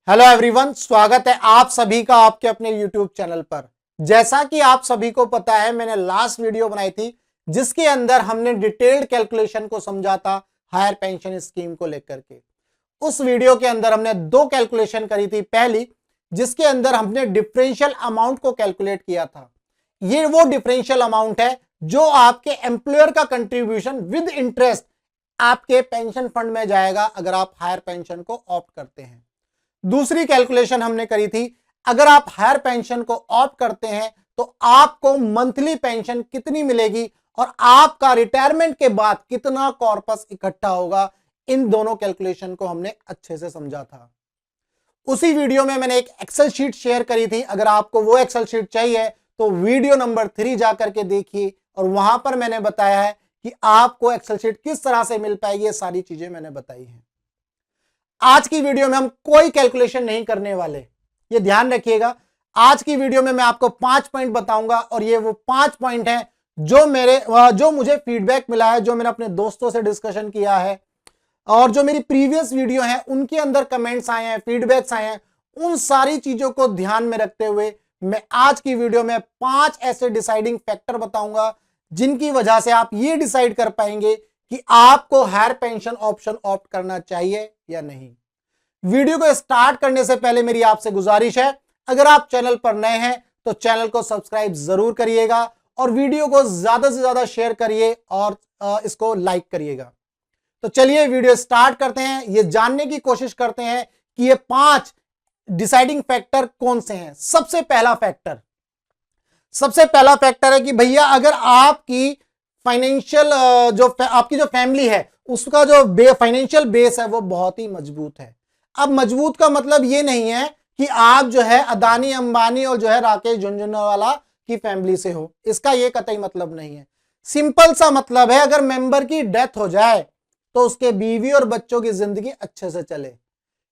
Hello everyone, स्वागत है आप सभी का आपके अपने यूट्यूब चैनल पर। जैसा कि आप सभी को पता है, मैंने लास्ट वीडियो बनाई थी जिसके अंदर हमने डिटेल्ड कैलकुलेशन को समझा था हायर पेंशन स्कीम को लेकर के। उस वीडियो के अंदर हमने दो कैलकुलेशन करी थी। पहली, जिसके अंदर हमने डिफरेंशियल अमाउंट को कैलकुलेट किया था। ये वो डिफरेंशियल अमाउंट है जो आपके एम्प्लॉयर का कंट्रीब्यूशन विद इंटरेस्ट आपके पेंशन फंड में जाएगा अगर आप हायर पेंशन को ऑप्ट करते हैं। दूसरी कैलकुलेशन हमने करी थी, अगर आप हायर पेंशन को ऑप्ट करते हैं तो आपको मंथली पेंशन कितनी मिलेगी और आपका रिटायरमेंट के बाद कितना कॉर्पस इकट्ठा होगा। इन दोनों कैलकुलेशन को हमने अच्छे से समझा था। उसी वीडियो में मैंने एक एक्सेल शीट शेयर करी थी। अगर आपको वो एक्सेल शीट चाहिए तो वीडियो नंबर 3 जाकर के देखिए, और वहां पर मैंने बताया है कि आपको एक्सेल शीट किस तरह से मिल पाएगी। ये सारी चीजें मैंने बताई हैं। आज की वीडियो में हम कोई कैलकुलेशन नहीं करने वाले, ये ध्यान रखिएगा। आज की वीडियो में मैं आपको 5 पॉइंट बताऊंगा, और ये वो 5 पॉइंट हैं जो मुझे फीडबैक मिला है, जो मैंने अपने दोस्तों से डिस्कशन किया है, और जो मेरी प्रीवियस वीडियो है उनके अंदर कमेंट्स आए हैं, फीडबैक्स आए हैं। उन सारी चीजों को ध्यान में रखते हुए मैं आज की वीडियो में 5 ऐसे डिसाइडिंग फैक्टर बताऊंगा जिनकी वजह से आप ये डिसाइड कर पाएंगे कि आपको हायर पेंशन ऑप्शन ऑप्ट करना चाहिए या नहीं। वीडियो को स्टार्ट करने से पहले मेरी आपसे गुजारिश है, अगर आप चैनल पर नए हैं तो चैनल को सब्सक्राइब जरूर करिएगा और वीडियो को ज्यादा से ज्यादा शेयर करिए और इसको लाइक करिएगा। तो चलिए वीडियो स्टार्ट करते हैं। ये जानने की कोशिश करते हैं कि ये 5 डिसाइडिंग फैक्टर कौन से हैं। सबसे पहला फैक्टर है कि भैया, अगर आपकी फाइनेंशियल आपकी जो फैमिली है उसका जो फाइनेंशियल बेस है वो बहुत ही मजबूत है। अब मजबूत का मतलब ये नहीं है कि आप जो है अदानी अंबानी और जो है राकेश झुनझुनवाला की फैमिली से हो, इसका ये कतई मतलब नहीं है। सिंपल सा मतलब है, अगर मेंबर की डेथ हो जाए तो उसके बीवी और बच्चों की जिंदगी अच्छे से चले।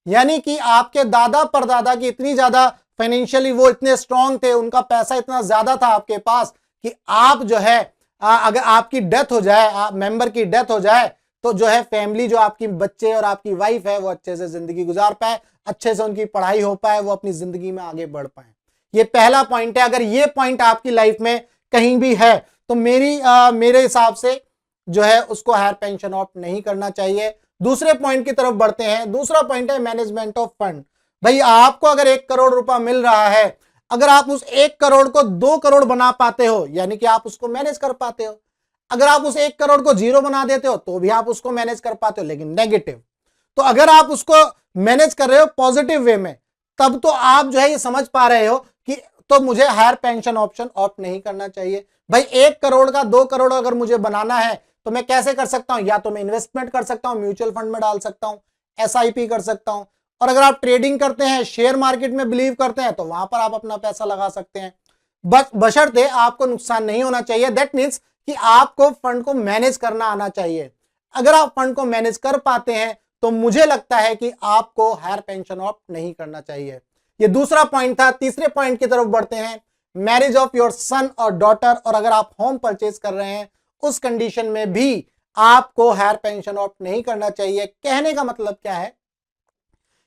यानी कि आपके दादा परदादा की इतनी ज्यादा फाइनेंशियली वो इतने स्ट्रांग थे, उनका पैसा इतना ज्यादा था आपके पास कि आप जो है अगर आपकी डेथ हो जाए, मेंबर की डेथ हो जाए, तो जो है फैमिली, जो आपकी बच्चे और आपकी वाइफ है, वो अच्छे से जिंदगी गुजार पाए, अच्छे से उनकी पढ़ाई हो पाए, वो अपनी जिंदगी में आगे बढ़ पाए। ये पहला पॉइंट है। अगर ये पॉइंट आपकी लाइफ में कहीं भी है तो मेरे हिसाब से जो है उसको हायर पेंशन ऑप्ट नहीं करना चाहिए। दूसरे पॉइंट की तरफ बढ़ते हैं। दूसरा पॉइंट है मैनेजमेंट ऑफ फंड। भाई, आपको अगर 1 करोड़ रुपया मिल रहा है, अगर आप उस 1 करोड़ को 2 करोड़ बना पाते हो, यानी कि आप उसको मैनेज कर पाते हो। अगर आप उस 1 करोड़ को 0 बना देते हो तो भी आप उसको मैनेज कर पाते हो, लेकिन नेगेटिव। तो अगर आप उसको मैनेज कर रहे हो पॉजिटिव वे में, तब तो आप जो है ये समझ पा रहे हो कि तो मुझे हायर पेंशन ऑप्शन ऑप्ट नहीं करना चाहिए। भाई, 1 करोड़ का 2 करोड़ अगर मुझे बनाना है तो मैं कैसे कर सकता हूं? या तो मैं इन्वेस्टमेंट कर सकता हूं, म्यूचुअल फंड में डाल सकता हूं, SIP कर सकता हूं, और अगर आप ट्रेडिंग करते हैं, शेयर मार्केट में बिलीव करते हैं, तो वहां पर आप अपना पैसा लगा सकते हैं। बस बशर्ते आपको नुकसान नहीं होना चाहिए। दैट मीन्स कि आपको फंड को मैनेज करना आना चाहिए। अगर आप फंड को मैनेज कर पाते हैं तो मुझे लगता है कि आपको हायर पेंशन ऑप्ट नहीं करना चाहिए। ये दूसरा पॉइंट था। तीसरे पॉइंट की तरफ बढ़ते हैं, मैरिज ऑफ योर सन और डॉटर। और अगर आप होम परचेज कर रहे हैं उस कंडीशन में भी आपको हायर पेंशन ऑप्ट नहीं करना चाहिए। कहने का मतलब क्या है,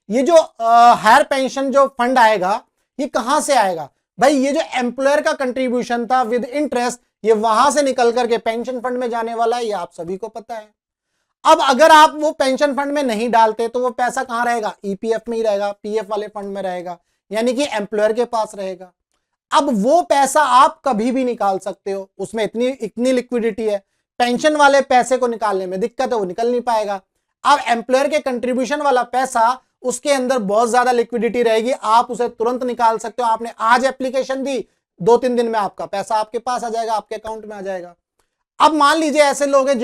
ये जो हायर पेंशन जो फंड आएगा ये कहां से आएगा? भाई, ये जो एम्प्लॉयर का कंट्रीब्यूशन था विद इंटरेस्ट, ये वहां से निकल करके पेंशन फंड में जाने वाला है, ये आप सभी को पता है। अब अगर आप वो पेंशन फंड में नहीं डालते तो वो पैसा कहां रहेगा? EPF में ही रहेगा, PF वाले फंड में रहेगा, यानी कि एम्प्लॉयर के पास रहेगा। अब वो पैसा आप कभी भी निकाल सकते हो, उसमें इतनी लिक्विडिटी है। पेंशन वाले पैसे को निकालने में दिक्कत है, वो निकल नहीं पाएगा। अब एम्प्लॉयर के कंट्रीब्यूशन वाला पैसा, उसके अंदर बहुत ज्यादा लिक्विडिटी रहेगी, आप उसे तुरंत निकाल सकते हो। आपने आज एप्लीकेशन दी, 2-3 दिन में आपका पैसा आपके पास आ जाएगा, आपके अकाउंट में आ जाएगा। अब मान लीजिए ऐसे लोग हैं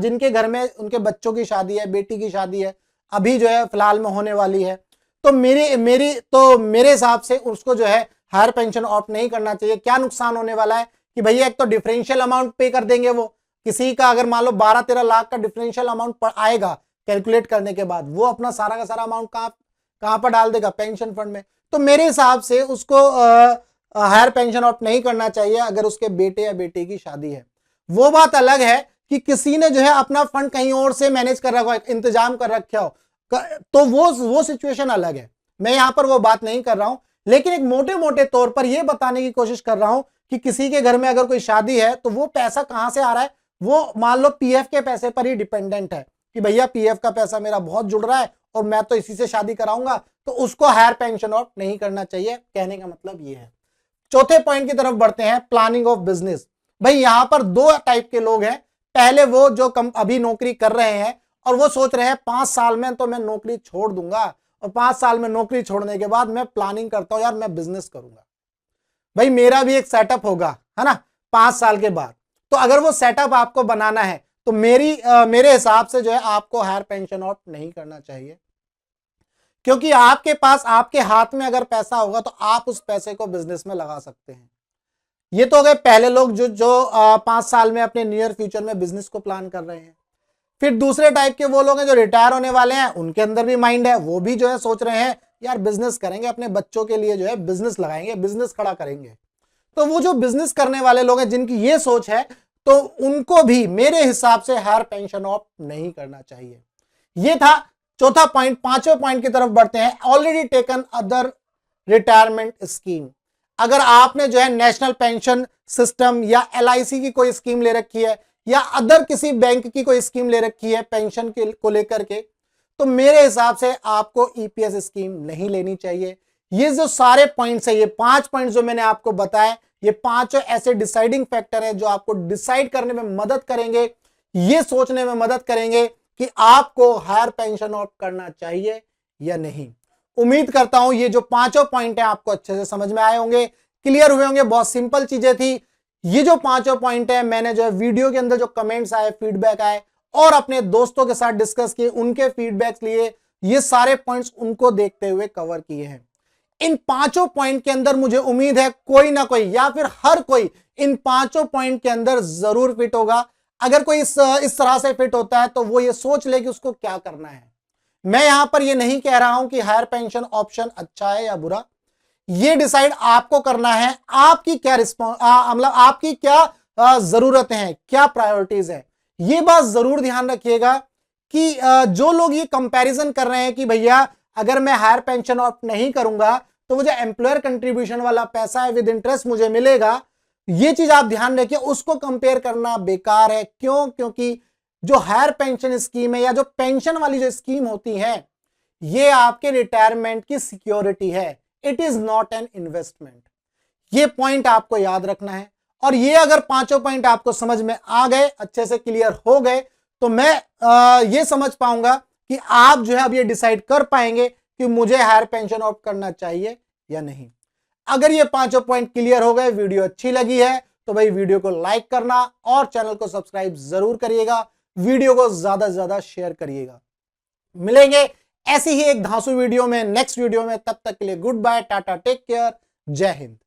जिनके घर में उनके बच्चों की शादी है, बेटी की शादी है, अभी जो है फिलहाल में होने वाली है, तो मेरे हिसाब से उसको जो है हायर पेंशन ऑप्ट नहीं करना चाहिए। क्या नुकसान होने वाला है कि भैया, एक तो डिफरेंशियल अमाउंट पे कर देंगे वो। किसी का अगर मान लो 12-13 लाख का डिफरेंशियल अमाउंट आएगा कैलकुलेट करने के बाद, वो अपना सारा का सारा अमाउंट कहां पर डाल देगा? पेंशन फंड में। तो मेरे हिसाब से उसको हायर पेंशन ऑप्ट नहीं करना चाहिए अगर उसके बेटे या बेटी की शादी है। वो बात अलग है कि किसी ने जो है अपना फंड कहीं और से मैनेज कर रखा हो, इंतजाम कर रखा हो, तो वो सिचुएशन अलग है। मैं यहां पर वो बात नहीं कर रहा हूं, लेकिन एक मोटे मोटे तौर पर यह बताने की कोशिश कर रहा हूं कि किसी के घर में अगर कोई शादी है तो वो पैसा कहां से आ रहा है, वो मान लो पीएफ के पैसे पर ही डिपेंडेंट है कि भैया पीएफ का पैसा मेरा बहुत जुड़ रहा है और मैं तो इसी से शादी कराऊंगा, तो उसको हायर पेंशन ऑफ नहीं करना चाहिए। कहने का मतलब ये है। चौथे पॉइंट की तरफ बढ़ते हैं, प्लानिंग ऑफ बिजनेस। भाई यहां पर दो टाइप के लोग हैं। पहले वो जो अभी नौकरी कर रहे हैं और वो सोच रहे हैं 5 साल में तो मैं नौकरी छोड़ दूंगा और 5 साल में नौकरी छोड़ने के बाद मैं प्लानिंग करता हूं यार मैं बिजनेस करूंगा, भाई मेरा भी एक सेटअप होगा, है ना, 5 साल के बाद। तो अगर वो सेटअप आपको बनाना है तो मेरे हिसाब से जो है आपको हायर पेंशन ऑफ नहीं करना चाहिए, क्योंकि आपके पास आपके हाथ में अगर पैसा होगा तो आप उस पैसे को बिजनेस में लगा सकते हैं। ये तो हो गए पहले लोग जो 5 साल में अपने नियर फ्यूचर में बिजनेस को प्लान कर रहे हैं। फिर दूसरे टाइप के वो लोग हैं जो रिटायर होने वाले हैं, उनके अंदर भी माइंड है, वो भी जो है सोच रहे हैं यार बिजनेस करेंगे, अपने बच्चों के लिए जो है बिजनेस लगाएंगे, बिजनेस खड़ा करेंगे। तो वो जो बिजनेस करने वाले लोग हैं जिनकी ये सोच है, तो उनको भी मेरे हिसाब से हायर पेंशन ऑफ नहीं करना चाहिए। ये था चौथा पॉइंट। पांचवें पॉइंट की तरफ बढ़ते हैं, already taken other retirement scheme. अगर आपने जो है नेशनल पेंशन सिस्टम या एलआईसी की कोई स्कीम ले रखी है या अदर किसी बैंक की कोई स्कीम ले रखी है पेंशन के को लेकर के, तो मेरे हिसाब से आपको ईपीएस स्कीम नहीं लेनी चाहिए। ये जो सारे पॉइंट्स है, ये 5 पॉइंट्स जो मैंने आपको बताए, ये 5 ऐसे डिसाइडिंग फैक्टर है जो आपको डिसाइड करने में मदद करेंगे, ये सोचने में मदद करेंगे कि आपको हायर पेंशन ऑफ करना चाहिए या नहीं। उम्मीद करता हूं ये जो 5 पॉइंट है आपको अच्छे से समझ में आए होंगे, क्लियर हुए होंगे। बहुत सिंपल चीजें थी। ये जो 5 पॉइंट है मैंने जो है वीडियो के अंदर जो कमेंट्स आए, फीडबैक आए और अपने दोस्तों के साथ डिस्कस किए, उनके फीडबैक्स लिए, ये सारे पॉइंट्स उनको देखते हुए कवर किए हैं। इन 5 पॉइंट के अंदर मुझे उम्मीद है कोई ना कोई या फिर हर कोई इन 5 पॉइंट के अंदर जरूर फिट होगा। अगर कोई इस तरह से फिट होता है तो वो ये सोच ले कि उसको क्या करना है। मैं यहां पर ये नहीं कह रहा हूं कि हायर पेंशन ऑप्शन अच्छा है या बुरा, ये डिसाइड आपको करना है। आपकी क्या मतलब आपकी क्या जरूरतें हैं, क्या प्रायोरिटीज है, ये बात जरूर ध्यान रखिएगा कि जो लोग ये कंपैरिजन कर रहे हैं कि भैया अगर मैं हायर पेंशन ऑफ नहीं करूंगा तो मुझे एम्प्लॉयर कंट्रीब्यूशन वाला पैसा है विद इंटरेस्ट मुझे मिलेगा, ये चीज आप ध्यान रखिए। उसको कंपेयर करना बेकार है। क्यों? क्योंकि जो हायर पेंशन स्कीम है या जो पेंशन वाली जो स्कीम होती है, ये आपके रिटायरमेंट की सिक्योरिटी है, it is not an investment. ये पॉइंट आपको याद रखना है। और ये अगर 5 पॉइंट आपको समझ में आ गए, अच्छे से क्लियर हो गए, तो मैं ये समझ पाऊंगा कि आप जो है अब ये डिसाइड कर पाएंगे कि मुझे हायर पेंशन ऑफ करना चाहिए या नहीं। अगर ये 5 पॉइंट क्लियर हो गए, वीडियो अच्छी लगी है तो भाई वीडियो को लाइक करना और चैनल को सब्सक्राइब जरूर करिएगा, वीडियो को ज्यादा से ज्यादा शेयर करिएगा। मिलेंगे ऐसी ही एक धांसू वीडियो में नेक्स्ट वीडियो में, तब तक के लिए goodbye, tata, take care, जय हिंद।